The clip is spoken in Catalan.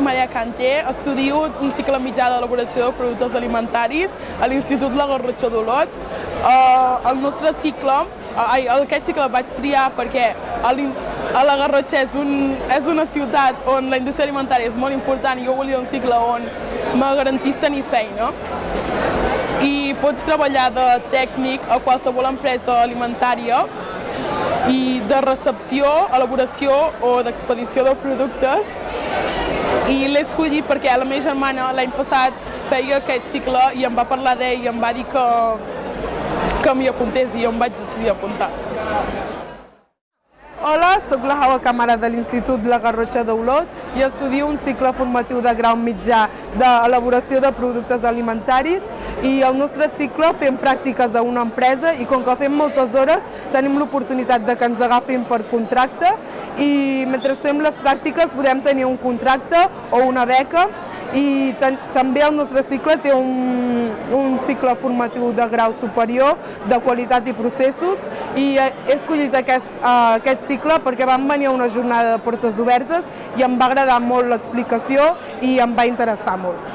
Maria Canté, estudio un cicle mitjà d'elaboració de productes alimentaris a l'Institut La Garrotxa d'Olot. El nostre cicle, aquest cicle el vaig triar perquè la Garrotxa és una ciutat on la indústria alimentària és molt important i jo volia un cicle on me garantís tenir feina. I pots treballar de tècnic a qualsevol empresa alimentària i de recepció, elaboració o d'expedició de productes. I l'he escollit perquè la meva germana l'any passat feia aquest cicle i em va parlar d'ell i em va dir que m'hi apuntés i jo em vaig decidir apuntar. Hola, soc la Hawa Camara de l'Institut La Garrotxa d'Olot i estudio un cicle formatiu de grau mitjà d'elaboració de productes alimentaris i al nostre cicle fem pràctiques a una empresa i com que fem moltes hores tenim l'oportunitat de que ens agafin per contracte i mentre fem les pràctiques podem tenir un contracte o una beca i també el nostre cicle té un cicle formatiu de grau superior de qualitat i processos i he escollit aquest cicle perquè vam venir a una jornada de portes obertes i em va agradar molt l'explicació i em va interessar molt.